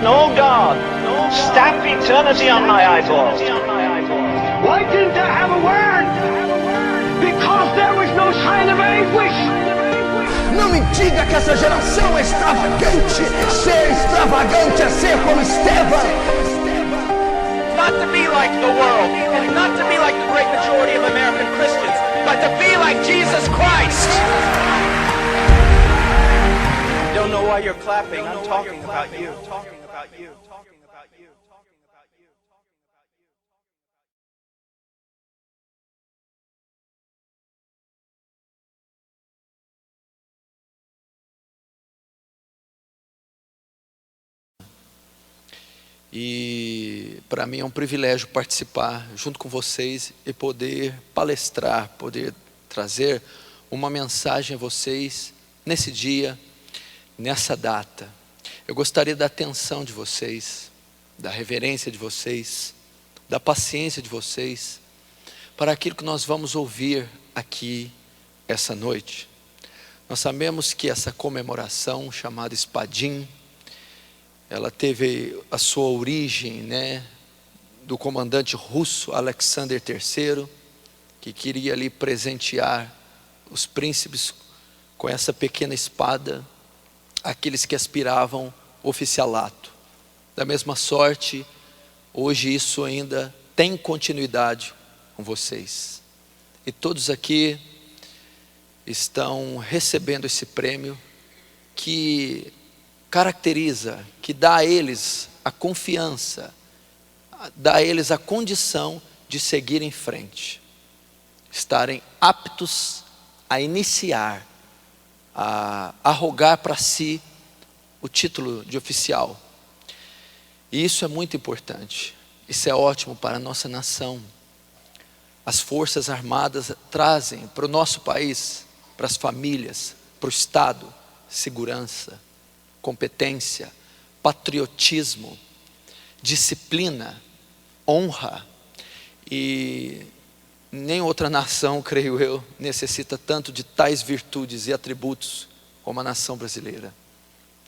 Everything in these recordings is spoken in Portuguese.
no God, stamp eternity on my eyeballs. Why didn't I have a word? Because there was no sign of anguish. Não me diga que essa geração é extravagante. Ser extravagante é ser como Estevão. Not to be like the world, not to be like the great majority of American Christians, but to be like Jesus Christ. Don't know why you're clapping. I'm talking about you. Talking about you. Talking about you. Talking about you. E para mim é um privilégio participar junto com vocês e poder palestrar, poder trazer uma mensagem a vocês nesse dia, nessa data. Eu gostaria da atenção de vocês, da reverência de vocês, da paciência de vocês, para aquilo que nós vamos ouvir aqui essa noite. Nós sabemos que essa comemoração chamada Espadim, ela teve a sua origem, do comandante russo Alexander III, que queria ali presentear os príncipes com essa pequena espada, aqueles que aspiravam oficialato. Da mesma sorte, hoje isso ainda tem continuidade com vocês. E todos aqui estão recebendo esse prêmio que caracteriza, que dá a eles a confiança, dá a eles a condição de seguir em frente, estarem aptos a iniciar, a arrogar para si o título de oficial. E isso é muito importante, isso é ótimo para a nossa nação. As Forças Armadas trazem para o nosso país, para as famílias, para o Estado, segurança, competência, patriotismo, disciplina, honra. E nem outra nação, creio eu, necessita tanto de tais virtudes e atributos como a nação brasileira.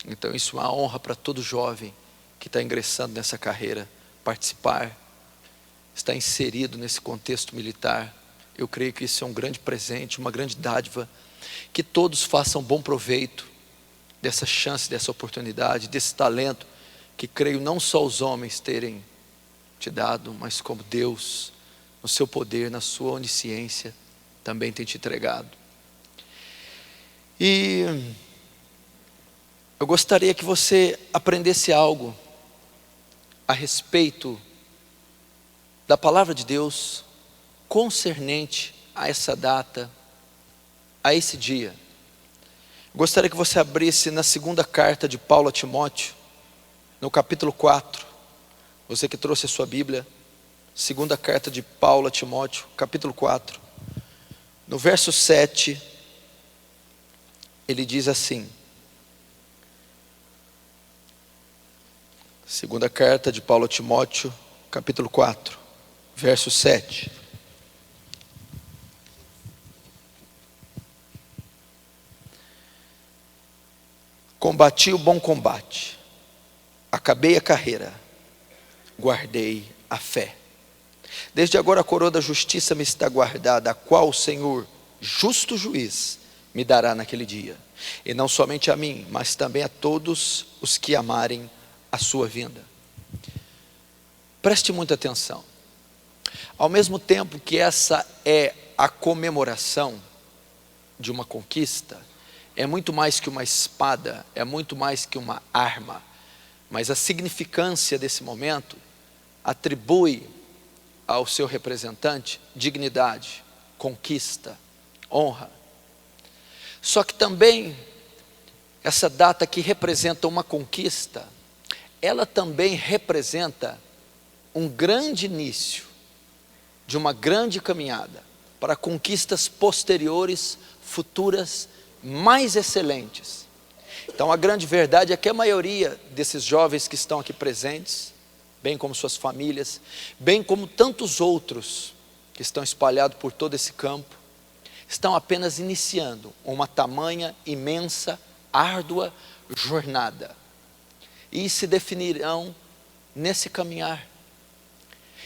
Então isso é uma honra para todo jovem que está ingressando nessa carreira, participar, estar inserido nesse contexto militar. Eu creio que isso é um grande presente, uma grande dádiva, que todos façam bom proveito dessa chance, dessa oportunidade, desse talento, que creio não só os homens terem te dado, mas como Deus, no seu poder, na sua onisciência, também tem te entregado. E eu gostaria que você aprendesse algo a respeito da palavra de Deus concernente a essa data, a esse dia. Gostaria que você abrisse na segunda carta de Paulo a Timóteo, no capítulo 4. Você que trouxe a sua Bíblia, segunda carta de Paulo a Timóteo, capítulo 4. No verso 7, ele diz assim. Segunda carta de Paulo a Timóteo, capítulo 4, verso 7. Combati o bom combate, acabei a carreira, guardei a fé. Desde agora a coroa da justiça me está guardada, a qual o Senhor, justo juiz, me dará naquele dia. E não somente a mim, mas também a todos os que amarem a sua vinda. Preste muita atenção. Ao mesmo tempo que essa é a comemoração de uma conquista, é muito mais que uma espada, é muito mais que uma arma, mas a significância desse momento atribui ao seu representante dignidade, conquista, honra. Só que também essa data que representa uma conquista, ela também representa um grande início de uma grande caminhada para conquistas posteriores, futuras, mais excelentes. Então a grande verdade é que a maioria desses jovens que estão aqui presentes, bem como suas famílias, bem como tantos outros que estão espalhados por todo esse campo, estão apenas iniciando uma tamanha, imensa, árdua jornada. e se definirão nesse caminhar.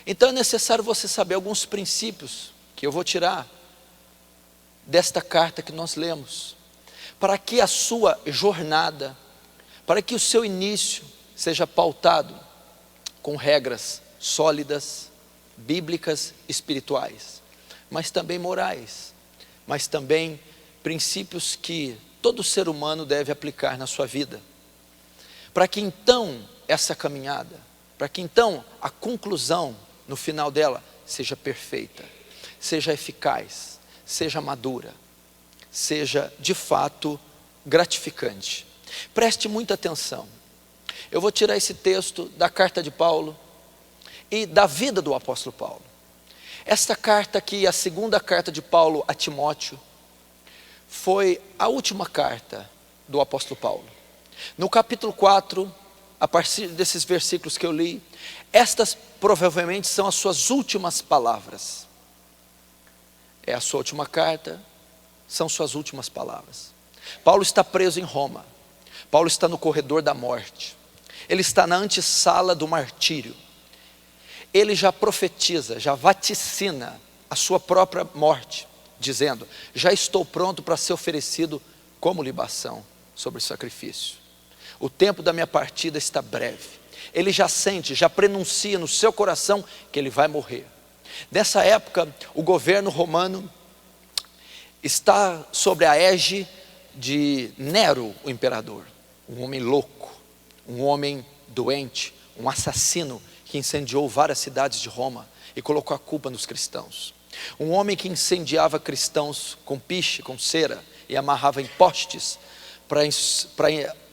Então é necessário você saber alguns princípios que eu vou tirar desta carta que nós lemos, para que a sua jornada, para que o seu início seja pautado com regras sólidas, bíblicas, espirituais, mas também morais, mas também princípios que todo ser humano deve aplicar na sua vida, para que então essa caminhada, para que então a conclusão no final dela seja perfeita, seja eficaz, seja madura, seja de fato gratificante. Preste muita atenção. Eu vou tirar esse texto da carta de Paulo e da vida do apóstolo Paulo. Esta carta aqui, a segunda carta de Paulo a Timóteo, foi a última carta do apóstolo Paulo. No capítulo 4, a partir desses versículos que eu li, estas provavelmente são as suas últimas palavras. É a sua última carta, são suas últimas palavras. Paulo está preso em Roma. Paulo está no corredor da morte. Ele está na antessala do martírio. Ele já profetiza, já vaticina a sua própria morte, dizendo: já estou pronto para ser oferecido como libação sobre o sacrifício. O tempo da minha partida está breve. Ele já sente, já prenuncia no seu coração que ele vai morrer. Nessa época, o governo romano está sobre a égide de Nero, o imperador. Um homem louco, um homem doente, um assassino que incendiou várias cidades de Roma e colocou a culpa nos cristãos. Um homem que incendiava cristãos com piche, com cera, e amarrava em postes para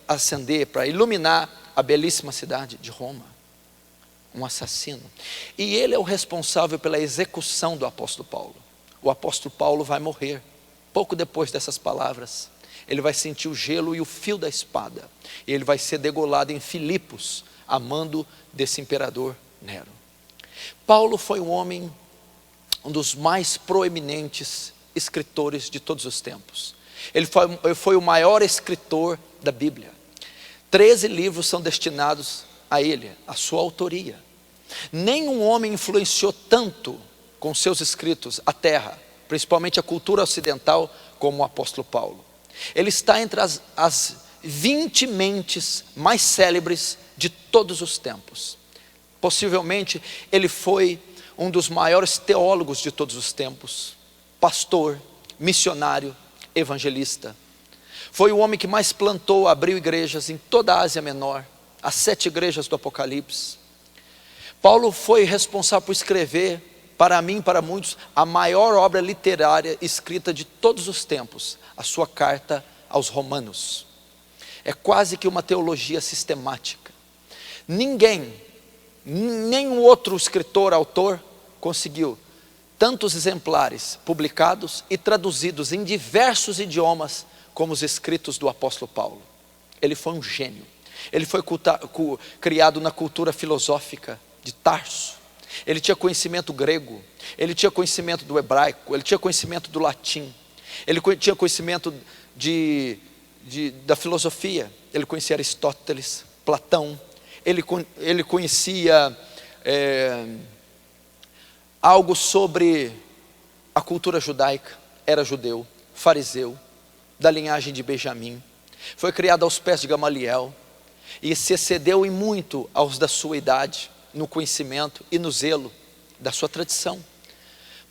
acender, para iluminar a belíssima cidade de Roma. Um assassino. E ele é o responsável pela execução do apóstolo Paulo. O apóstolo Paulo vai morrer. Pouco depois dessas palavras, ele vai sentir o gelo e o fio da espada. E ele vai ser degolado em Filipos, a mando desse imperador Nero. Paulo foi um homem, um dos mais proeminentes escritores de todos os tempos. Ele foi o maior escritor da Bíblia. 13 livros são destinados a ele, a sua autoria. Nenhum homem influenciou tanto com seus escritos a terra, principalmente a cultura ocidental, como o apóstolo Paulo. Ele está entre as 20 mentes mais célebres de todos os tempos. Possivelmente ele foi um dos maiores teólogos de todos os tempos, pastor, missionário, evangelista. Foi o homem que mais plantou, abriu igrejas em toda a Ásia Menor, as 7 igrejas do Apocalipse. Paulo foi responsável por escrever, para mim e para muitos, a maior obra literária escrita de todos os tempos, a sua carta aos Romanos. É quase que uma teologia sistemática. Nenhum outro escritor, autor, conseguiu tantos exemplares publicados e traduzidos em diversos idiomas como os escritos do apóstolo Paulo. Ele foi um gênio. Ele foi criado na cultura filosófica de Tarso. Ele tinha conhecimento grego, ele tinha conhecimento do hebraico, ele tinha conhecimento do latim, ele tinha conhecimento da filosofia. Ele conhecia Aristóteles, Platão, ele conhecia algo sobre a cultura judaica, era judeu, fariseu, da linhagem de Benjamim, foi criado aos pés de Gamaliel e se excedeu em muito aos da sua idade, no conhecimento e no zelo da sua tradição.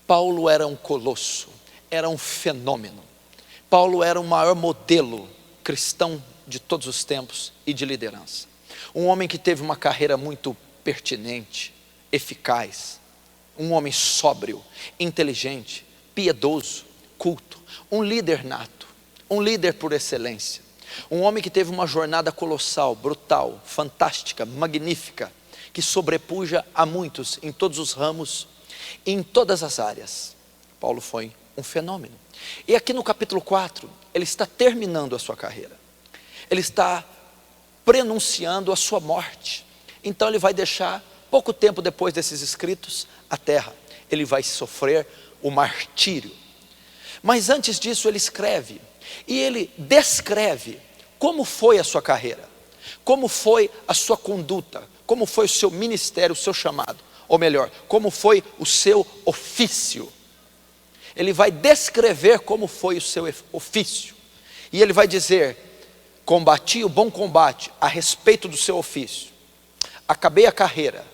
Paulo era um colosso, era um fenômeno. Paulo era o maior modelo cristão de todos os tempos e de liderança. Um homem que teve uma carreira muito pertinente, eficaz, um homem sóbrio, inteligente, piedoso, culto, um líder nato, um líder por excelência, um homem que teve uma jornada colossal, brutal, fantástica, magnífica, que sobrepuja a muitos em todos os ramos, em todas as áreas. Paulo foi um fenômeno. E aqui no capítulo 4, ele está terminando a sua carreira. Ele está prenunciando a sua morte. Então ele vai deixar, pouco tempo depois desses escritos, a terra. Ele vai sofrer o martírio. Mas antes disso ele escreve, e ele descreve como foi a sua carreira. Como foi a sua conduta? Como foi o seu ministério, o seu chamado? Ou melhor, como foi o seu ofício? Ele vai descrever como foi o seu ofício. E ele vai dizer: combati o bom combate a respeito do seu ofício. Acabei a carreira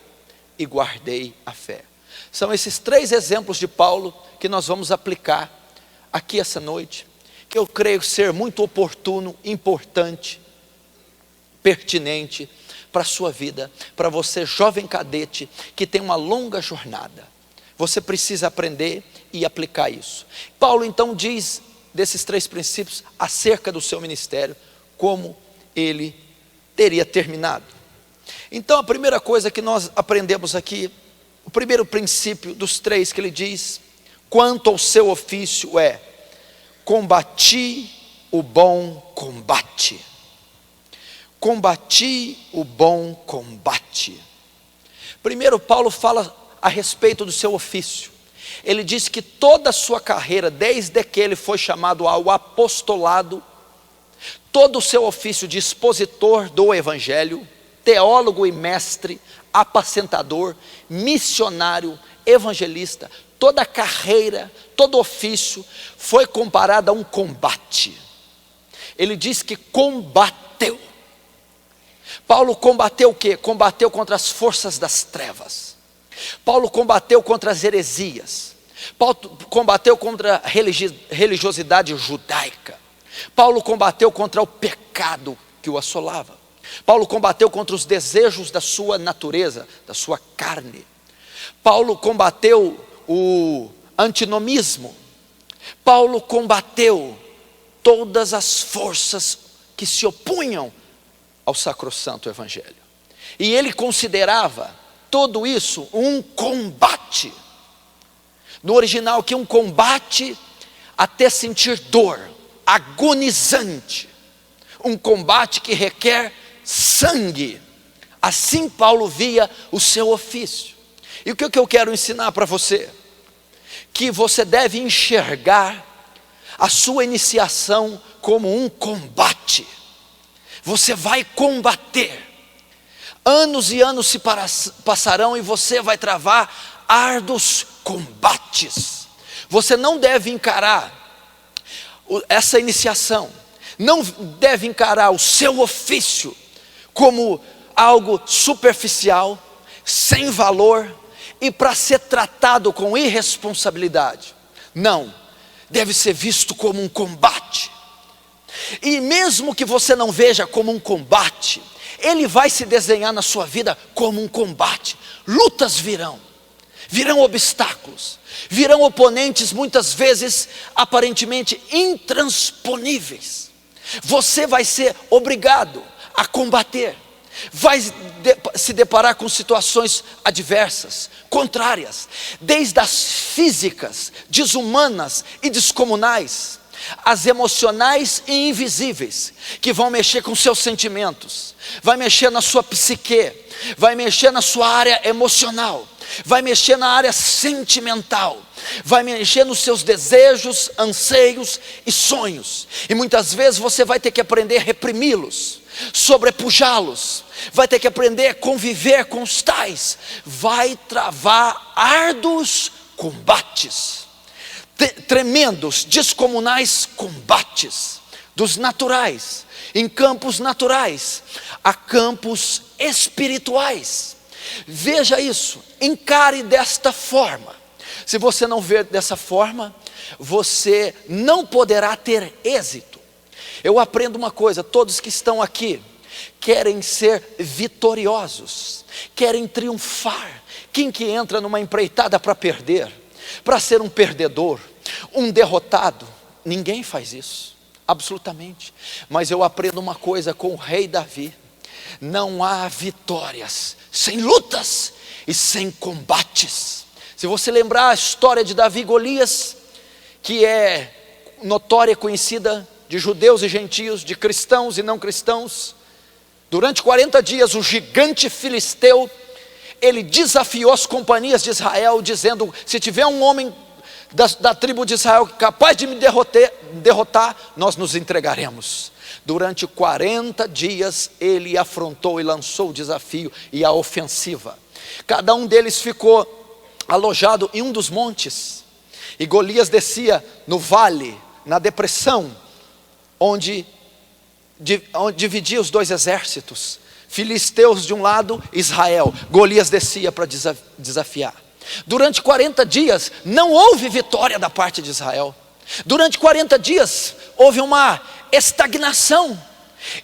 e guardei a fé. São esses 3 exemplos de Paulo que nós vamos aplicar aqui essa noite, que eu creio ser muito oportuno, importante, pertinente para a sua vida, para você jovem cadete que tem uma longa jornada. Você precisa aprender e aplicar isso. Paulo então diz desses 3 princípios acerca do seu ministério, como ele teria terminado. Então a primeira coisa que nós aprendemos aqui, o primeiro princípio dos 3 que ele diz, quanto ao seu ofício, é: combati o bom combate. Combati o bom combate. Primeiro, Paulo fala a respeito do seu ofício. Ele diz que toda a sua carreira, desde que ele foi chamado ao apostolado, todo o seu ofício de expositor do evangelho, teólogo e mestre, apacentador, missionário, evangelista, toda a carreira, todo ofício foi comparado a um combate. Ele diz que combateu. Paulo combateu o quê? Combateu contra as forças das trevas. Paulo combateu contra as heresias. Paulo combateu contra a religiosidade judaica. Paulo combateu contra o pecado que o assolava. Paulo combateu contra os desejos da sua natureza, da sua carne. Paulo combateu o antinomismo. Paulo combateu todas as forças que se opunham ao sacrossanto evangelho. E ele considerava tudo isso um combate. No original aqui, um combate até sentir dor, agonizante. Um combate que requer sangue. Assim Paulo via o seu ofício. E o que eu quero ensinar para você? Que você deve enxergar a sua iniciação como um combate. Você vai combater. Anos e anos se passarão e você vai travar árduos combates. Você não deve encarar essa iniciação, não deve encarar o seu ofício como algo superficial, sem valor e para ser tratado com irresponsabilidade. Não, deve ser visto como um combate. E mesmo que você não veja como um combate, ele vai se desenhar na sua vida como um combate. Lutas virão obstáculos, virão oponentes muitas vezes aparentemente intransponíveis. Você vai ser obrigado a combater, vai se deparar com situações adversas, contrárias, desde as físicas, desumanas e descomunais, as emocionais e invisíveis, que vão mexer com seus sentimentos, vai mexer na sua psique, vai mexer na sua área emocional, vai mexer na área sentimental, vai mexer nos seus desejos, anseios e sonhos. E muitas vezes você vai ter que aprender a reprimi-los, sobrepujá-los, vai ter que aprender a conviver com os tais, vai travar árduos combates, tremendos, descomunais combates, dos naturais, em campos naturais, a campos espirituais. Veja isso, encare desta forma. Se você não ver dessa forma, você não poderá ter êxito. Eu aprendo uma coisa: todos que estão aqui querem ser vitoriosos, querem triunfar. Quem que entra numa empreitada para perder, para ser um perdedor, um derrotado? Ninguém faz isso, absolutamente. Mas eu aprendo uma coisa com o rei Davi: não há vitórias sem lutas e sem combates. Se você lembrar a história de Davi e Golias, que é notória e conhecida de judeus e gentios, de cristãos e não cristãos, durante 40 dias o gigante filisteu, ele desafiou as companhias de Israel, dizendo: se tiver um homem da tribo de Israel capaz de me derrotar, nós nos entregaremos. Durante 40 dias ele afrontou e lançou o desafio e a ofensiva. Cada um deles ficou alojado em um dos montes, e Golias descia no vale, na depressão, onde dividia os dois exércitos, filisteus de um lado, Israel. Golias descia para desafiar. Durante 40 dias não houve vitória da parte de Israel. Durante 40 dias houve uma estagnação,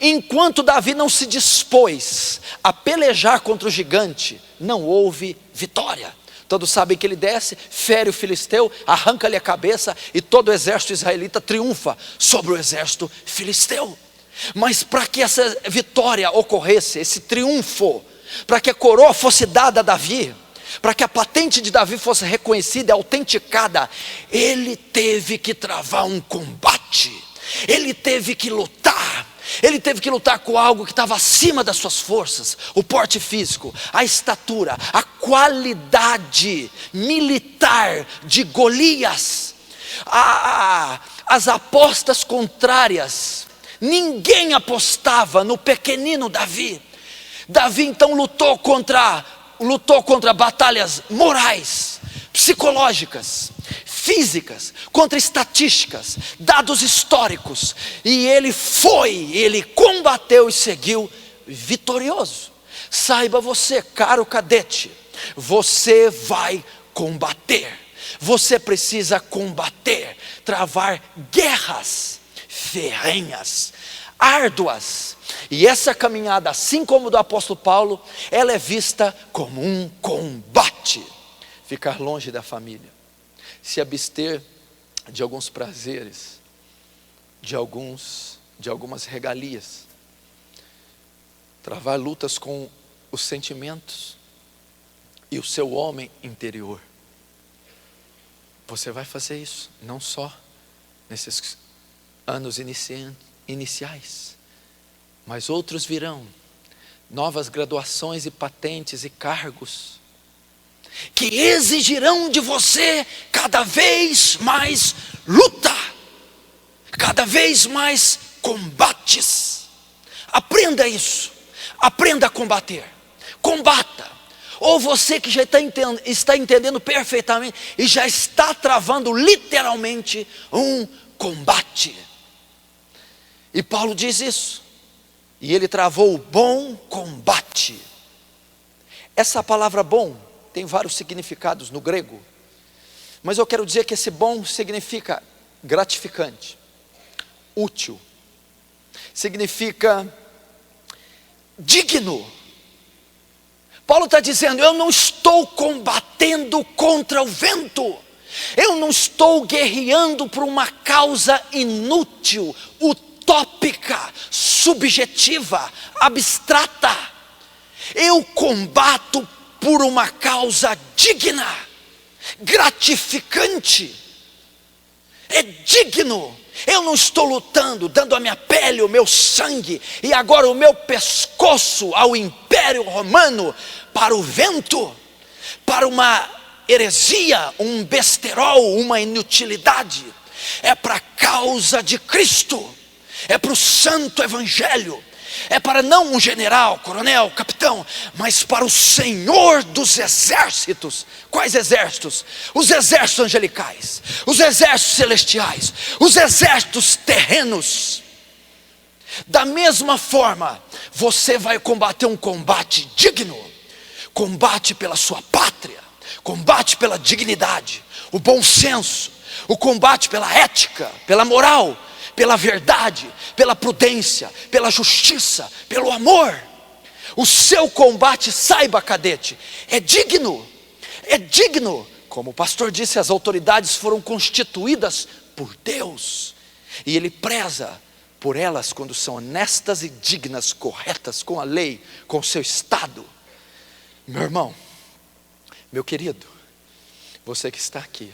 enquanto Davi não se dispôs a pelejar contra o gigante, não houve vitória. Todos sabem que ele desce, fere o filisteu, arranca-lhe a cabeça, e todo o exército israelita triunfa sobre o exército filisteu. Mas para que essa vitória ocorresse, esse triunfo, para que a coroa fosse dada a Davi, para que a patente de Davi fosse reconhecida e autenticada, ele teve que travar um combate, ele teve que lutar. Ele teve que lutar com algo que estava acima das suas forças: o porte físico, a estatura, a qualidade militar de Golias, as apostas contrárias. Ninguém apostava no pequenino Davi. Davi então lutou contra batalhas morais, psicológicas, físicas, contra estatísticas, dados históricos, e ele combateu e seguiu vitorioso. Saiba você, caro cadete, você vai combater, você precisa combater, travar guerras ferrenhas, árduas, e essa caminhada, assim como do apóstolo Paulo, ela é vista como um combate. Ficar longe da família, se abster de alguns prazeres, de algumas regalias, travar lutas com os sentimentos e o seu homem interior. Você vai fazer isso, não só nesses anos iniciais, mas outros virão, novas graduações e patentes e cargos, que exigirão de você cada vez mais luta, cada vez mais combates. Aprenda isso, aprenda a combater, combata. Ou você que já está entendendo perfeitamente e já está travando literalmente um combate. E Paulo diz isso, e ele travou o bom combate. Essa palavra bom tem vários significados no grego, mas eu quero dizer que esse bom significa gratificante, útil, significa digno. Paulo está dizendo: eu não estou combatendo contra o vento, eu não estou guerreando por uma causa inútil, utópica, subjetiva, abstrata. Eu combato por uma causa digna, gratificante, é digno. Eu não estou lutando, dando a minha pele, o meu sangue e agora o meu pescoço ao Império Romano, para o vento, para uma heresia, um besterol, uma inutilidade. É para a causa de Cristo, é para o santo evangelho, é para não um general, coronel, capitão, mas para o Senhor dos exércitos. Quais exércitos? Os exércitos angelicais, os exércitos celestiais, os exércitos terrenos. Da mesma forma, você vai combater um combate digno, combate pela sua pátria, combate pela dignidade, o bom senso, o combate pela ética, pela moral, pela verdade, pela prudência, pela justiça, pelo amor. O seu combate, saiba, cadete, é digno, é digno. Como o pastor disse, as autoridades foram constituídas por Deus, e Ele preza por elas quando são honestas e dignas, corretas com a lei, com o seu estado. Meu irmão, meu querido, você que está aqui,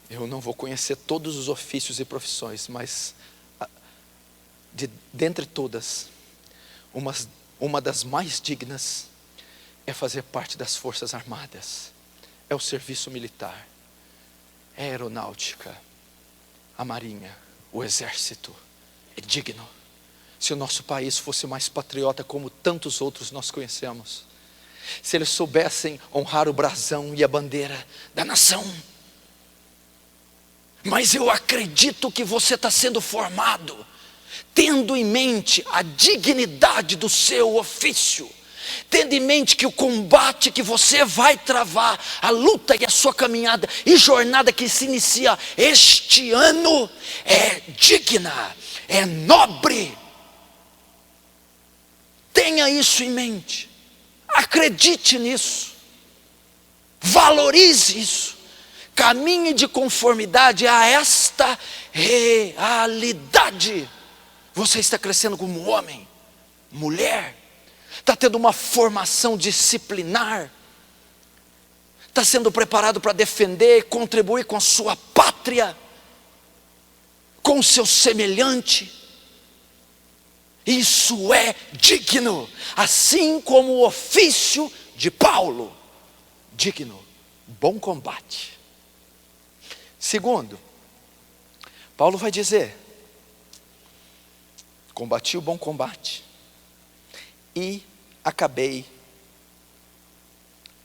eu não vou conhecer todos os ofícios e profissões, mas dentre todas, uma das mais dignas é fazer parte das Forças Armadas, é o serviço militar, é a aeronáutica, a marinha, o exército, é digno. Se o nosso país fosse mais patriota como tantos outros nós conhecemos, se eles soubessem honrar o brasão e a bandeira da nação. Mas eu acredito que você está sendo formado, tendo em mente a dignidade do seu ofício, tendo em mente que o combate que você vai travar, a luta e a sua caminhada e jornada que se inicia este ano, é digna, é nobre. Tenha isso em mente, acredite nisso, valorize isso, caminhe de conformidade a esta realidade. Você está crescendo como homem, mulher, está tendo uma formação disciplinar, está sendo preparado para defender, contribuir com a sua pátria, com o seu semelhante. Isso é digno, assim como o ofício de Paulo, digno, bom combate. Segundo, Paulo vai dizer: combati o bom combate e acabei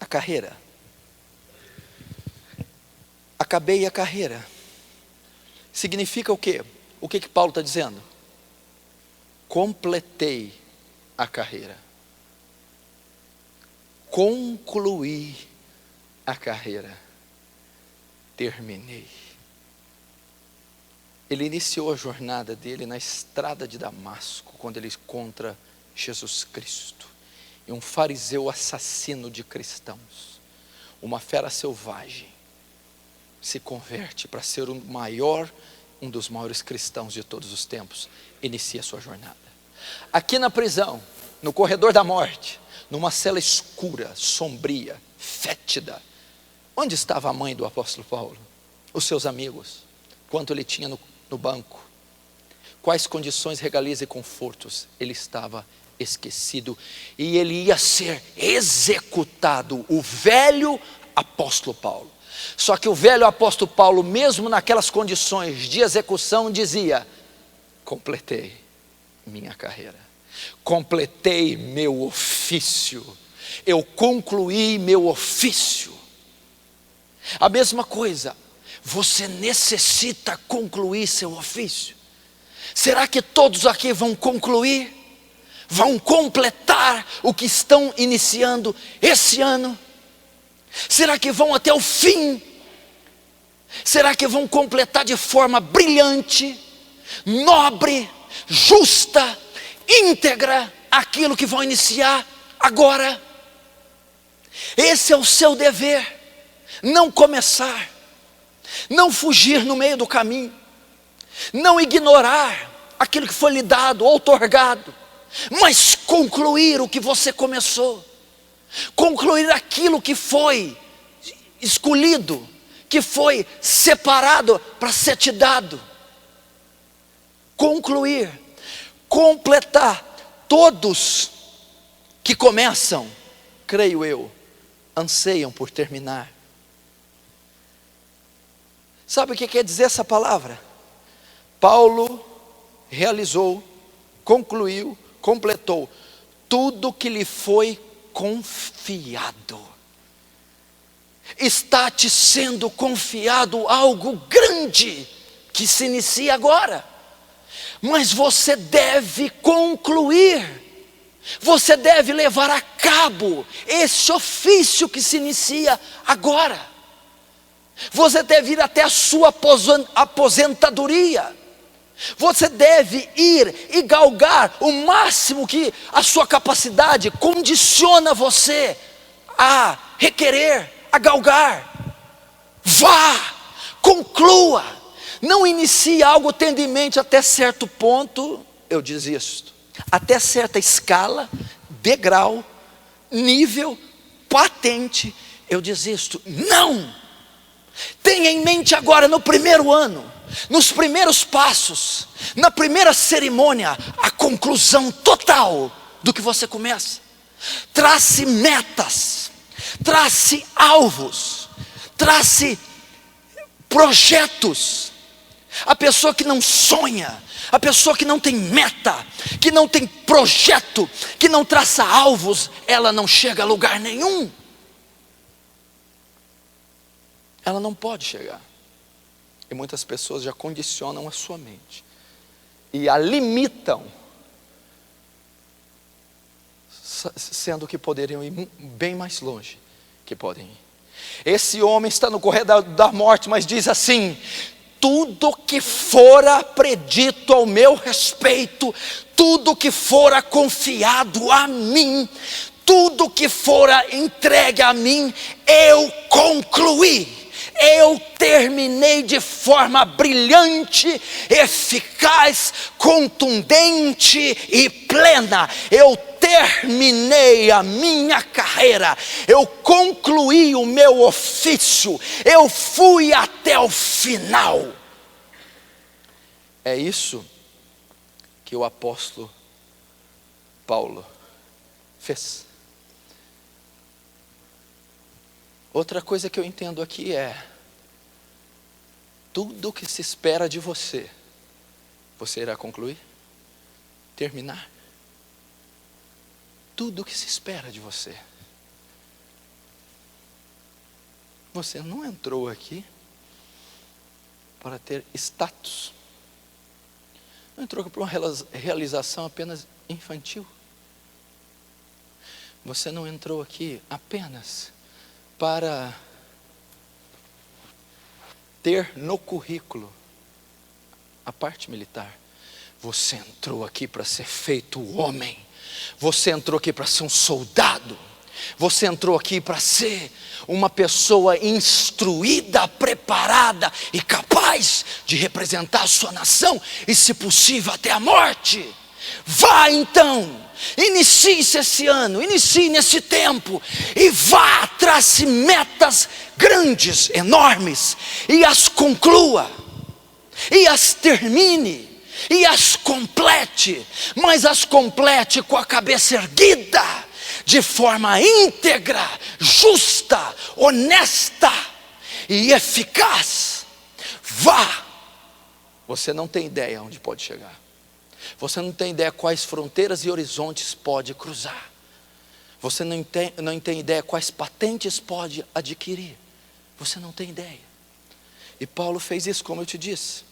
a carreira. Acabei a carreira. Significa o quê? O que Paulo está dizendo? Completei a carreira. Concluí a carreira. Terminei. Ele iniciou a jornada dele na estrada de Damasco, quando ele encontra Jesus Cristo, e um fariseu assassino de cristãos, uma fera selvagem, se converte para ser um dos maiores cristãos de todos os tempos, inicia a sua jornada. Aqui na prisão, no corredor da morte, numa cela escura, sombria, fétida, onde estava a mãe do apóstolo Paulo? Os seus amigos? Quanto ele tinha no banco? Quais condições, regalias e confortos? Ele estava esquecido, e ele ia ser executado, o velho apóstolo Paulo. Só que o velho apóstolo Paulo, mesmo naquelas condições de execução, dizia: completei minha carreira, completei meu ofício, eu concluí meu ofício. A mesma coisa, você necessita concluir seu ofício. Será que todos aqui vão concluir? Vão completar o que estão iniciando esse ano? Será que vão até o fim? Será que vão completar de forma brilhante, nobre, justa, íntegra aquilo que vão iniciar agora? Esse é o seu dever. Não começar, não fugir no meio do caminho, não ignorar aquilo que foi lhe dado, outorgado, mas concluir o que você começou, concluir aquilo que foi escolhido, que foi separado para ser te dado. Concluir, completar. Todos que começam, creio eu, anseiam por terminar. Sabe o que quer dizer essa palavra? Paulo realizou, concluiu, completou tudo que lhe foi confiado. Está te sendo confiado algo grande que se inicia agora, mas você deve concluir, você deve levar a cabo esse ofício que se inicia agora. Você deve ir até a sua aposentadoria. Você deve ir e galgar o máximo que a sua capacidade condiciona você a requerer, a galgar. Vá, conclua. Não inicie algo tendo em mente até certo ponto, eu desisto. Até certa escala, degrau, nível, patente, eu desisto. Não! Tenha em mente agora, no primeiro ano, nos primeiros passos, na primeira cerimônia, a conclusão total do que você começa. Trace metas, trace alvos, trace projetos, A pessoa que não sonha, a pessoa que não tem meta, que não tem projeto, que não traça alvos, ela não chega a lugar nenhum. Ela não pode chegar. E muitas pessoas já condicionam a sua mente e a limitam, sendo que poderiam ir bem mais longe que podem ir. Esse homem está no corredor da morte, mas diz assim: tudo que fora predito ao meu respeito, tudo que fora confiado a mim, tudo que fora entregue a mim, eu concluí. Eu terminei de forma brilhante, eficaz, contundente e plena. Eu terminei a minha carreira, eu concluí o meu ofício, eu fui até o final. É isso que o apóstolo Paulo fez. Outra coisa que eu entendo aqui é: tudo que se espera de você, você irá concluir, terminar. Tudo que se espera de você. Você não entrou aqui para ter status, não entrou para uma realização apenas infantil. Você não entrou aqui apenas para ter no currículo a parte militar. Você entrou aqui para ser feito homem. Você entrou aqui para ser um soldado. Você entrou aqui para ser uma pessoa instruída, preparada e capaz de representar a sua nação e, se possível, até a morte. Vá então, inicie-se esse ano, inicie nesse tempo e vá, trace metas grandes, enormes, e as conclua, e as termine, e as complete, mas as complete com a cabeça erguida, de forma íntegra, justa, honesta e eficaz. Vá. Você não tem ideia onde pode chegar. Você não tem ideia quais fronteiras e horizontes pode cruzar. Você não tem ideia quais patentes pode adquirir. Você não tem ideia. E Paulo fez isso, como eu te disse.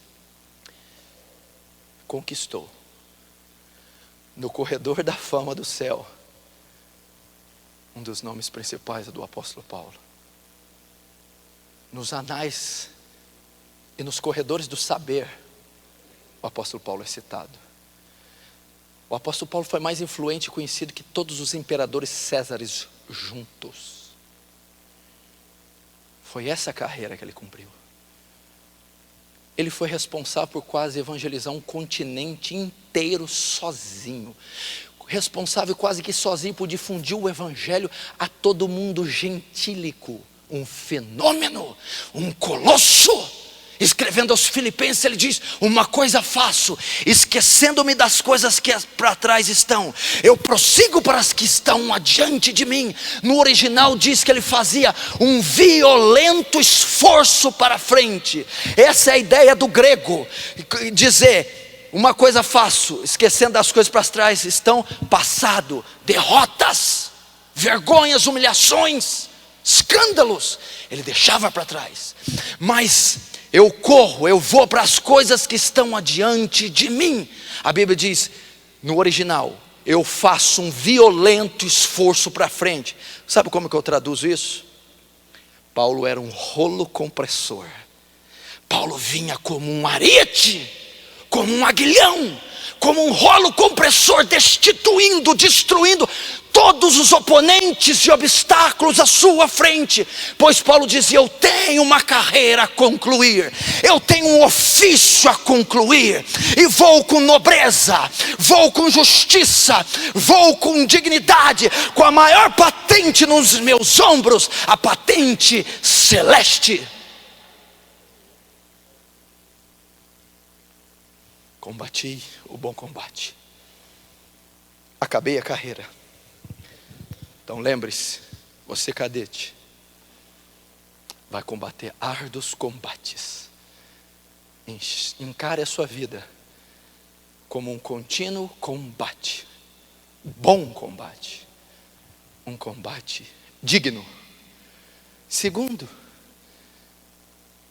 Conquistou. No corredor da fama do céu. Um dos nomes principais do apóstolo Paulo. Nos anais e nos corredores do saber, o apóstolo Paulo é citado. O apóstolo Paulo foi mais influente e conhecido que todos os imperadores Césares juntos. Foi essa a carreira que ele cumpriu. Ele foi responsável por quase evangelizar um continente inteiro sozinho. Responsável quase que sozinho por difundir o evangelho a todo mundo gentílico. Um fenômeno, um colosso. Escrevendo aos Filipenses, ele diz: uma coisa faço, esquecendo-me das coisas que para trás estão, eu prossigo para as que estão adiante de mim. No original diz que ele fazia um violento esforço para frente. Essa é a ideia do grego, dizer: uma coisa faço, esquecendo das coisas para trás estão, passado, derrotas, vergonhas, humilhações, escândalos, ele deixava para trás. Mas eu corro, eu vou para as coisas que estão adiante de mim. A Bíblia diz, no original, eu faço um violento esforço para frente. Sabe como que eu traduzo isso? Paulo era um rolo compressor. Paulo vinha como um ariete, como um aguilhão, como um rolo compressor, destituindo, destruindo todos os oponentes e obstáculos à sua frente. Pois Paulo dizia: eu tenho uma carreira a concluir, eu tenho um ofício a concluir, e vou com nobreza, vou com justiça, vou com dignidade, com a maior patente nos meus ombros, a patente celeste. Combati o bom combate, acabei a carreira. Então lembre-se, você cadete, vai combater árduos combates. Encare a sua vida como um contínuo combate, bom combate, um combate digno. Segundo,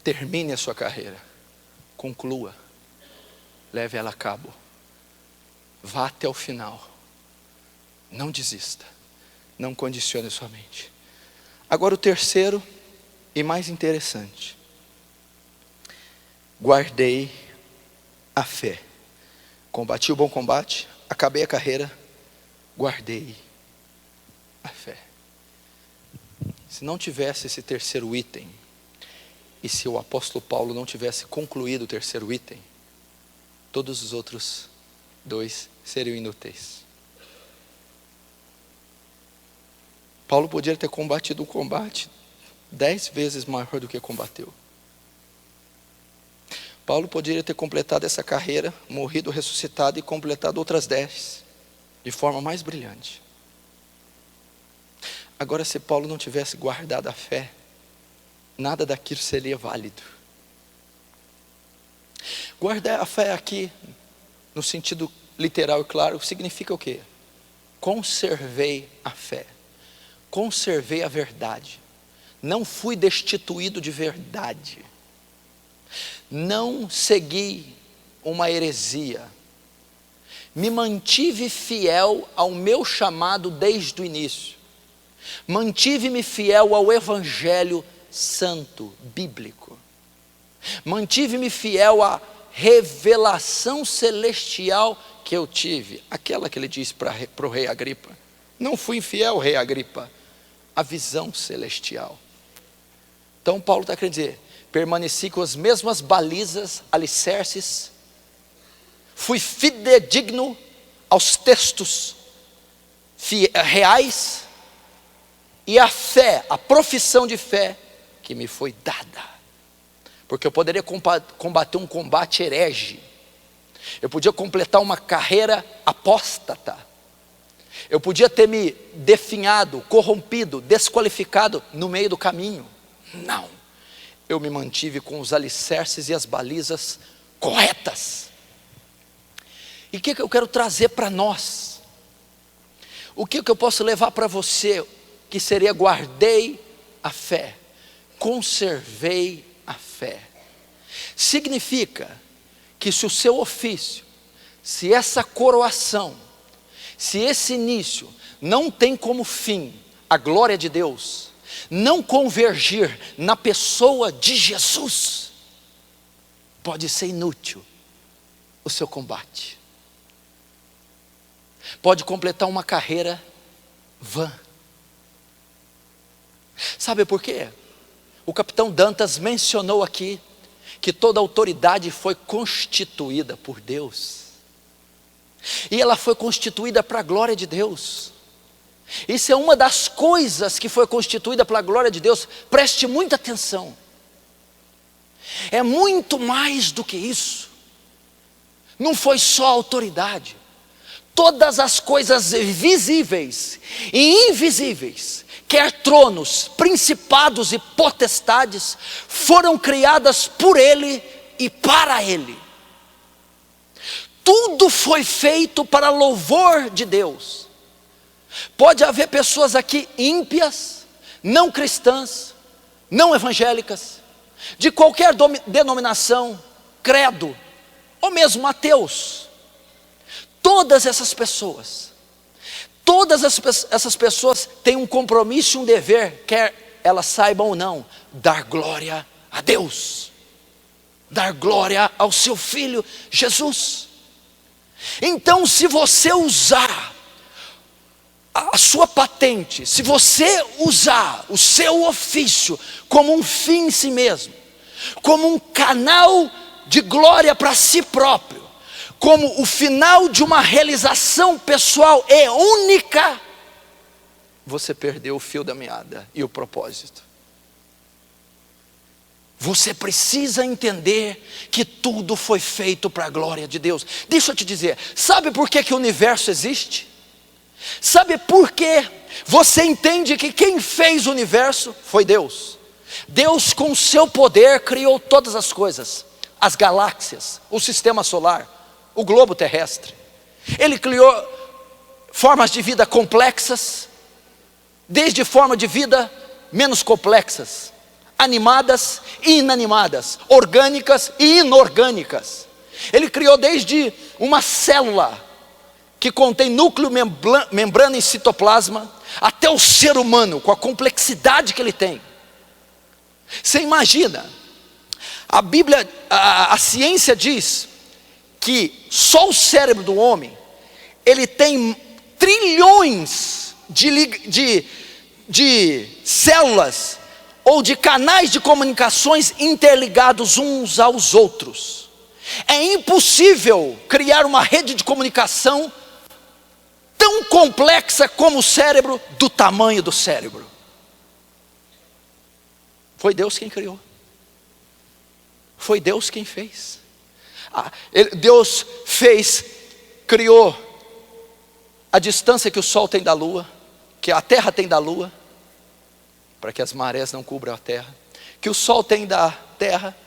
termine a sua carreira, conclua, leve ela a cabo, vá até o final, não desista, não condicione sua mente. Agora o terceiro e mais interessante: guardei a fé. Combati o bom combate, acabei a carreira, guardei a fé. Se não tivesse esse terceiro item, e se o apóstolo Paulo não tivesse concluído o terceiro item, todos os outros dois seriam inúteis. Paulo podia ter combatido um combate 10 vezes maior do que combateu. Paulo poderia ter completado essa carreira, morrido, ressuscitado e completado outras 10, de forma mais brilhante. Agora, se Paulo não tivesse guardado a fé, nada daquilo seria válido. Guardar a fé aqui, no sentido literal e claro, significa o quê? Conservei a fé, conservei a verdade, não fui destituído de verdade, não segui uma heresia, me mantive fiel ao meu chamado desde o início, mantive-me fiel ao evangelho santo, bíblico, mantive-me fiel à revelação celestial que eu tive, aquela que ele disse para o rei Agripa. Não fui infiel, rei Agripa, a visão celestial. Então Paulo está querendo dizer, permaneci com as mesmas balizas, alicerces, fui fidedigno aos textos reais, e a fé, a profissão de fé que me foi dada, porque eu poderia combater um combate herege, eu podia completar uma carreira apóstata, eu podia ter me definhado, corrompido, desqualificado no meio do caminho. Não, eu me mantive com os alicerces e as balizas corretas. E o que eu quero trazer para nós? O que eu posso levar para você? Que seria: guardei a fé, conservei a fé. Significa que se o seu ofício, se essa coroação, se esse início não tem como fim a glória de Deus, não convergir na pessoa de Jesus, pode ser inútil o seu combate, pode completar uma carreira vã. Sabe por quê? O capitão Dantas mencionou aqui que toda autoridade foi constituída por Deus, e ela foi constituída para a glória de Deus. Isso é uma das coisas que foi constituída para a glória de Deus. Preste muita atenção, é muito mais do que isso. Não foi só autoridade, todas as coisas visíveis e invisíveis, quer tronos, principados e potestades, foram criadas por Ele e para Ele. Tudo foi feito para louvor de Deus. Pode haver pessoas aqui ímpias, não cristãs, não evangélicas, de qualquer denominação, credo, ou mesmo ateus. Todas essas pessoas têm um compromisso e um dever, quer elas saibam ou não, dar glória a Deus, dar glória ao seu Filho Jesus. Então, se você usar a sua patente, se você usar o seu ofício como um fim em si mesmo, como um canal de glória para si próprio, como o final de uma realização pessoal e única, você perdeu o fio da meada e o propósito. Você precisa entender que tudo foi feito para a glória de Deus. Deixa eu te dizer, sabe por que o universo existe? Sabe por que você entende que quem fez o universo foi Deus? Deus, com o seu poder, criou todas as coisas. as galáxias, o sistema solar, o globo terrestre. Ele criou formas de vida complexas, desde forma de vida menos complexas, animadas e inanimadas, orgânicas e inorgânicas. Ele criou desde uma célula que contém núcleo, membrana e citoplasma, até o ser humano, com a complexidade que ele tem. Você imagina, a Bíblia, a ciência diz que só o cérebro do homem, ele tem trilhões de células ou de canais de comunicações interligados uns aos outros. É impossível criar uma rede de comunicação tão complexa como o cérebro, do tamanho do cérebro. Foi Deus quem criou. Foi Deus quem fez. Deus criou a distância que o Sol tem da Lua, que a Terra tem da Lua, para que as marés não cubram a Terra, que o Sol tem da Terra,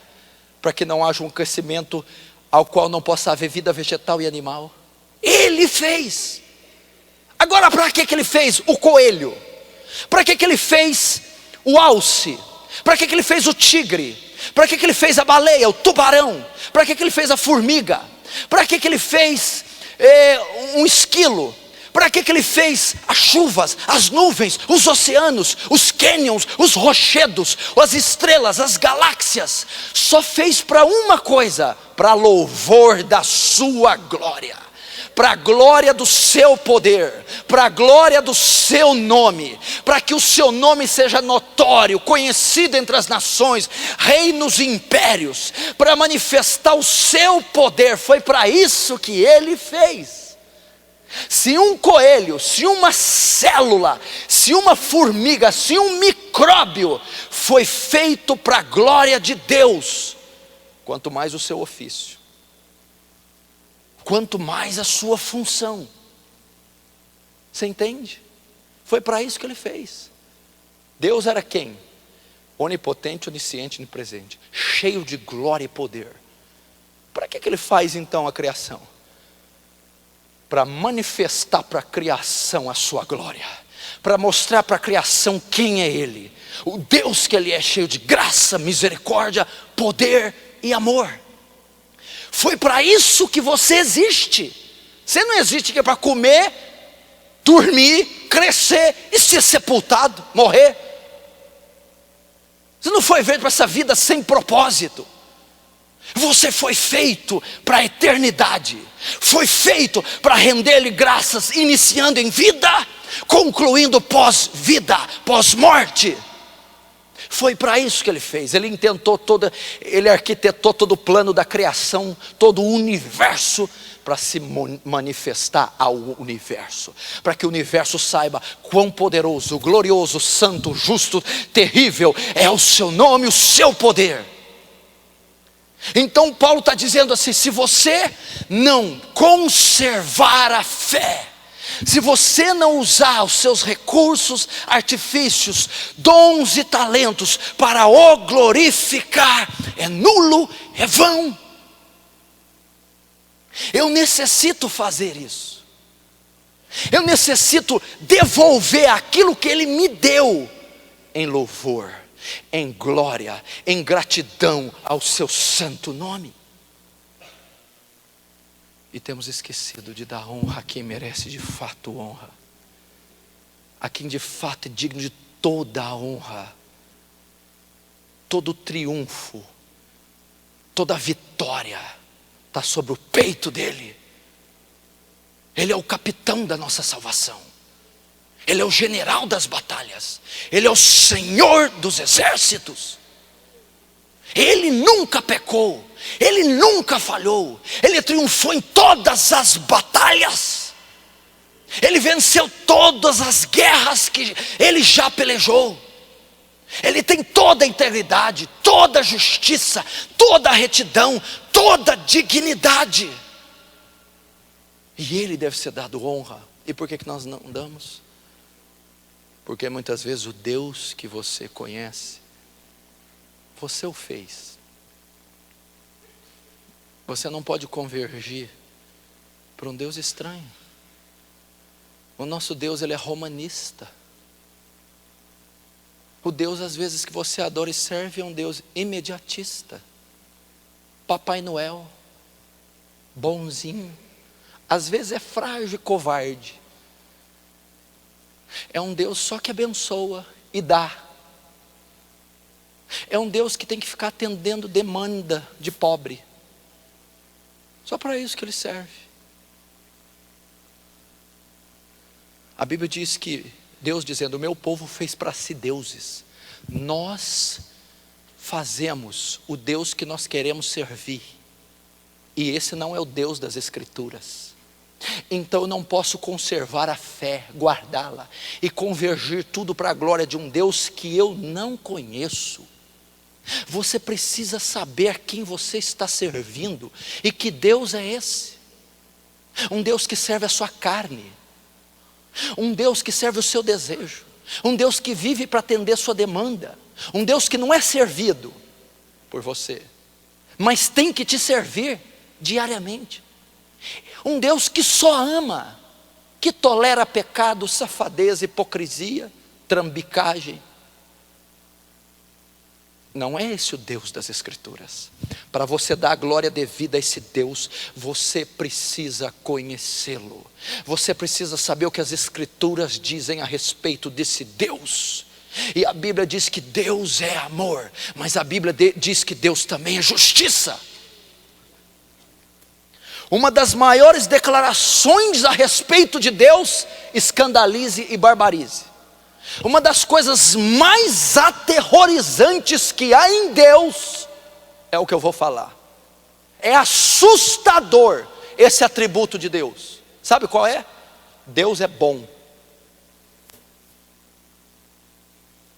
para que não haja um crescimento ao qual não possa haver vida vegetal e animal. Ele fez. Agora, para que ele fez o coelho? Para que ele fez o alce? Para que ele fez o tigre? Para que ele fez a baleia, o tubarão? Para que ele fez a formiga? Para que ele fez um esquilo? Para que ele fez as chuvas, as nuvens, os oceanos, os cânions, os rochedos, as estrelas, as galáxias? Só fez para uma coisa: para louvor da sua glória, para a glória do seu poder, para a glória do seu nome, para que o seu nome seja notório, conhecido entre as nações, reinos e impérios, para manifestar o seu poder. Foi para isso que ele fez. Se um coelho, se uma célula, se uma formiga, se um micróbio foi feito para a glória de Deus, quanto mais o seu ofício, quanto mais a sua função. Você entende? Foi para isso que ele fez. Deus era quem? Onipotente, onisciente, onipresente, cheio de glória e poder. Para que ele faz então a criação? Para manifestar para a criação a sua glória, para mostrar para a criação quem é Ele, o Deus que Ele é, cheio de graça, misericórdia, poder e amor. Foi para isso que você existe. Você não existe aqui para comer, dormir, crescer e ser sepultado, morrer. Você não foi feito para essa vida sem propósito. Você foi feito para a eternidade. Foi feito para render-lhe graças, iniciando em vida, concluindo pós-vida, pós-morte. Foi para isso que ele fez. Ele arquitetou todo o plano da criação, todo o universo, para se manifestar ao universo, para que o universo saiba quão poderoso, glorioso, santo, justo, terrível é o seu nome, o seu poder. Então Paulo está dizendo assim: se você não conservar a fé, se você não usar os seus recursos, artifícios, dons e talentos para o glorificar, é nulo, é vão. Eu necessito fazer isso. Eu necessito devolver aquilo que Ele me deu em louvor, em glória, em gratidão ao seu santo nome. E temos esquecido de dar honra a quem merece de fato honra, a quem de fato é digno de toda a honra, todo o triunfo, toda a vitória está sobre o peito dele. Ele é o capitão da nossa salvação. Ele é o general das batalhas. Ele é o Senhor dos exércitos. Ele nunca pecou. Ele nunca falhou. Ele triunfou em todas as batalhas. Ele venceu todas as guerras que ele já pelejou. Ele tem toda a integridade, toda a justiça, toda a retidão, toda a dignidade. E ele deve ser dado honra. E por que nós não damos? Porque muitas vezes o Deus que você conhece, você o fez. Você não pode convergir para um Deus estranho. O nosso Deus, ele é romanista. O Deus, às vezes, que você adora e serve é um Deus imediatista. Papai Noel, bonzinho, às vezes é frágil e covarde. É um Deus só que abençoa e dá. É um Deus que tem que ficar atendendo demanda de pobre. Só para isso que ele serve. A Bíblia diz que Deus dizendo, o meu povo fez para si deuses. Nós fazemos o Deus que nós queremos servir. E esse não é o Deus das Escrituras. Então eu não posso conservar a fé, guardá-la e convergir tudo para a glória de um Deus que eu não conheço. Você precisa saber a quem você está servindo e que Deus é esse. Um Deus que serve a sua carne. Um Deus que serve o seu desejo. Um Deus que vive para atender sua demanda. Um Deus que não é servido por você, mas tem que te servir diariamente. Um Deus que só ama, que tolera pecado, safadeza, hipocrisia, trambicagem. Não é esse o Deus das Escrituras. Para você dar a glória devida a esse Deus, você precisa conhecê-lo. Você precisa saber o que as Escrituras dizem a respeito desse Deus. E a Bíblia diz que Deus é amor, mas a Bíblia diz que Deus também é justiça. Uma das maiores declarações a respeito de Deus, escandalize e barbarize. Uma das coisas mais aterrorizantes que há em Deus, é o que eu vou falar. É assustador esse atributo de Deus. Sabe qual é? Deus é bom.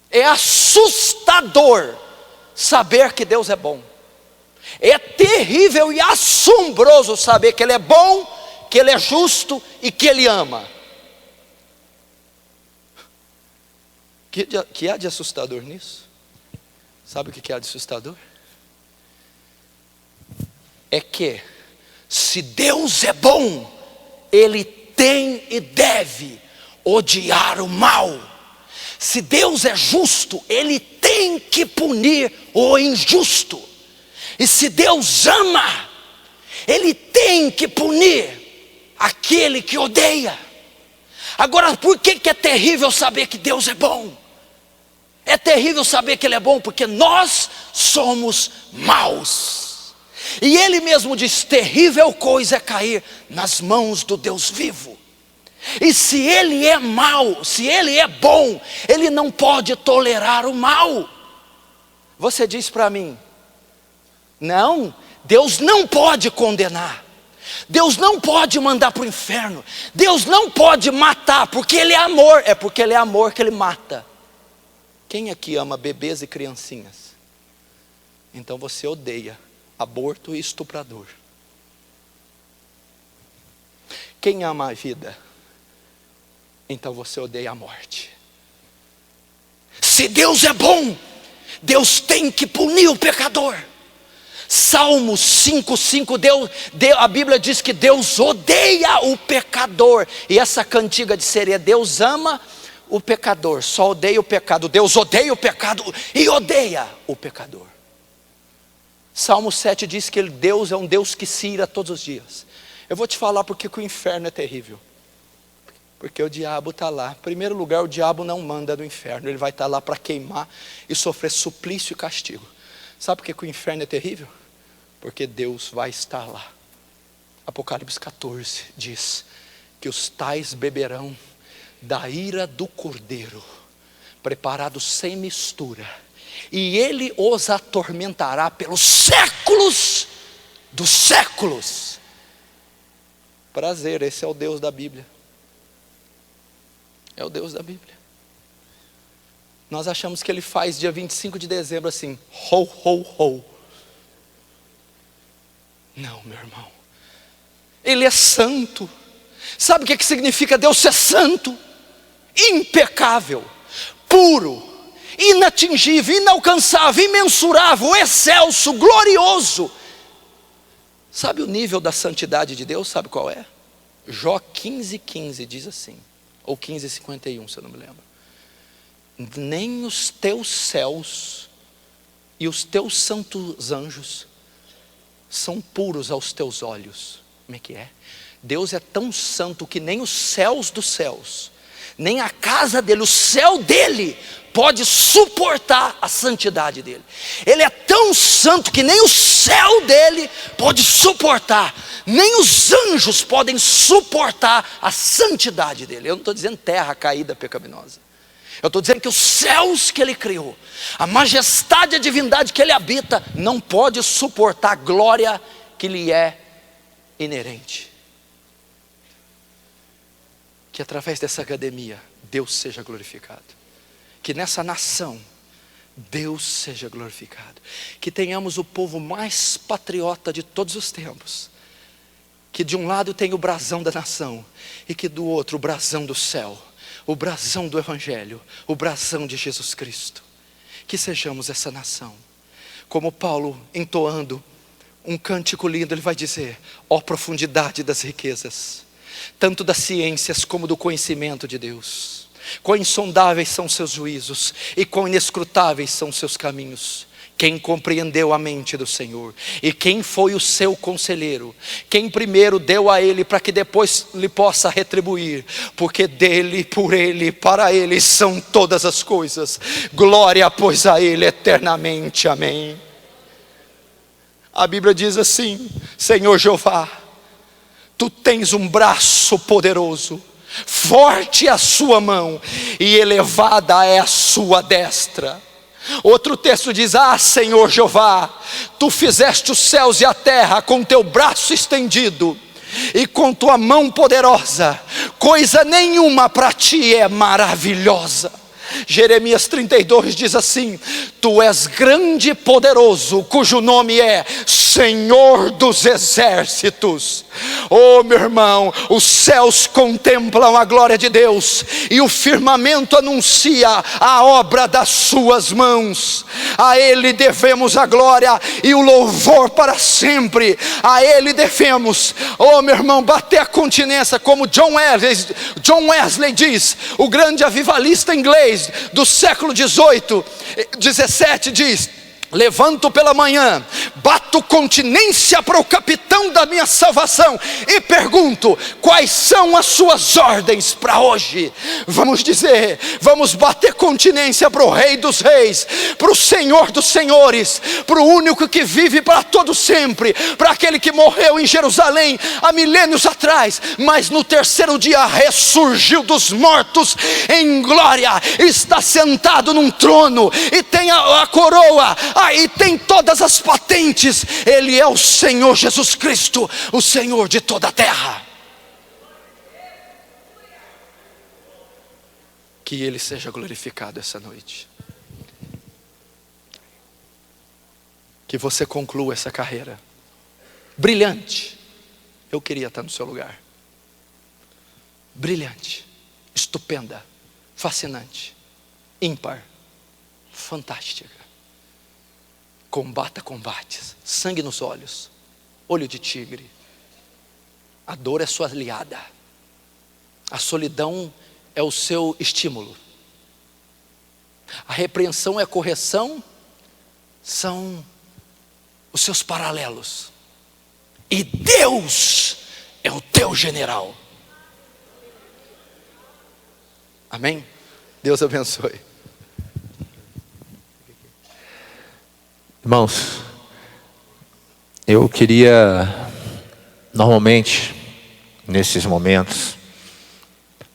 É assustador saber que Deus é bom. É terrível e assombroso saber que Ele é bom, que Ele é justo e que Ele ama. Que há de assustador nisso? Sabe o que há de assustador? É que se Deus é bom, Ele tem e deve odiar o mal. Se Deus é justo, Ele tem que punir o injusto. E se Deus ama, Ele tem que punir aquele que odeia. Agora, por que é terrível saber que Deus é bom? É terrível saber que Ele é bom porque nós somos maus. E Ele mesmo diz, terrível coisa é cair nas mãos do Deus vivo. E se Ele é mau, se Ele é bom, Ele não pode tolerar o mal. Você diz para mim, não, Deus não pode condenar. Deus não pode mandar para o inferno. Deus não pode matar, porque Ele é amor. É porque Ele é amor que Ele mata. Quem aqui ama bebês e criancinhas? Então você odeia aborto e estuprador. Quem ama a vida? Então você odeia a morte. Se Deus é bom, Deus tem que punir o pecador. Salmos 5:5, a Bíblia diz que Deus odeia o pecador. E essa cantiga de sereia, Deus ama o pecador, só odeia o pecado. Deus odeia o pecado e odeia o pecador. Salmo 7 diz que Deus é um Deus que se ira todos os dias. Eu vou te falar porque que o inferno é terrível. Porque o diabo está lá. Em primeiro lugar, o diabo não manda no inferno. Ele vai estar lá para queimar e sofrer suplício e castigo. Sabe por que o inferno é terrível? Porque Deus vai estar lá. Apocalipse 14 diz que os tais beberão da ira do Cordeiro, preparado sem mistura, e Ele os atormentará pelos séculos dos séculos. Prazer, esse é o Deus da Bíblia. É o Deus da Bíblia. Nós achamos que Ele faz dia 25 de dezembro assim, ho, ho, ho. Não, meu irmão. Ele é santo. Sabe o que significa Deus ser santo? Impecável, puro, inatingível, inalcançável, imensurável, excelso, glorioso. Sabe o nível da santidade de Deus? Sabe qual é? Jó 15:15 diz assim, ou 15:51, se eu não me lembro. Nem os teus céus e os teus santos anjos são puros aos teus olhos. Como é que é? Deus é tão santo que nem os céus dos céus, nem a casa dele, o céu dele, pode suportar a santidade dele. Ele é tão santo que nem o céu dele pode suportar, nem os anjos podem suportar a santidade dele. Eu não estou dizendo terra caída pecaminosa, eu estou dizendo que os céus que ele criou, a majestade e a divindade que ele habita, não pode suportar a glória que lhe é inerente. Que através dessa academia Deus seja glorificado, que nessa nação Deus seja glorificado, que tenhamos o povo mais patriota de todos os tempos, que de um lado tem o brasão da nação e que do outro o brasão do céu, o brasão do Evangelho, o brasão de Jesus Cristo. Que sejamos essa nação. Como Paulo, entoando um cântico lindo, ele vai dizer: ó profundidade das riquezas, tanto das ciências como do conhecimento de Deus. Quão insondáveis são seus juízos e quão inescrutáveis são seus caminhos. Quem compreendeu a mente do Senhor? E quem foi o seu conselheiro? Quem primeiro deu a ele para que depois lhe possa retribuir? Porque dele, por ele, para ele são todas as coisas. Glória, pois, a ele eternamente. Amém. A Bíblia diz assim: Senhor Jeová, tu tens um braço poderoso, forte é a sua mão e elevada é a sua destra. Outro texto diz: ah, Senhor Jeová, tu fizeste os céus e a terra com teu braço estendido e com tua mão poderosa, coisa nenhuma para ti é maravilhosa. Jeremias 32 diz assim: tu és grande e poderoso, cujo nome é Senhor dos exércitos. Oh meu irmão, os céus contemplam a glória de Deus e o firmamento anuncia a obra das suas mãos. A ele devemos a glória e o louvor para sempre. A ele devemos, oh meu irmão, bater a continência, como John Wesley diz, o grande avivalista inglês do século 17 diz: levanto pela manhã, bato continência para o capitão da minha salvação e pergunto: quais são as suas ordens para hoje? Vamos dizer, vamos bater continência para o Rei dos Reis, para o Senhor dos Senhores, para o único que vive para todo sempre, para aquele que morreu em Jerusalém há milênios atrás, mas no terceiro dia ressurgiu dos mortos em glória, está sentado num trono e tem a coroa, aí tem todas as patentes. Ele é o Senhor Jesus Cristo, o Senhor de toda a terra. Que ele seja glorificado essa noite. Que você conclua essa carreira brilhante. Eu queria estar no seu lugar. Brilhante, estupenda, fascinante, ímpar, fantástica. Combata combates, sangue nos olhos, olho de tigre. A dor é sua aliada, a solidão é o seu estímulo, a repreensão e a correção são os seus paralelos, e Deus é o teu general. Amém? Deus abençoe. Irmãos, eu queria, normalmente, nesses momentos,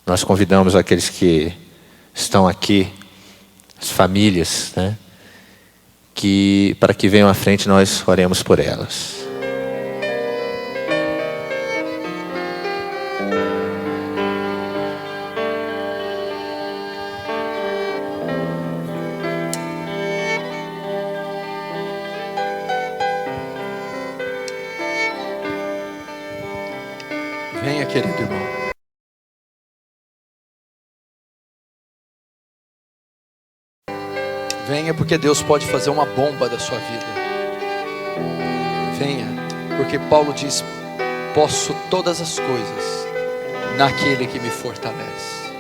nós convidamos aqueles que estão aqui, as famílias, né, para que venham à frente, nós oremos por elas. Venha, querido irmão. Venha, porque Deus pode fazer uma bomba da sua vida. Venha. Porque Paulo diz: posso todas as coisas naquele que me fortalece.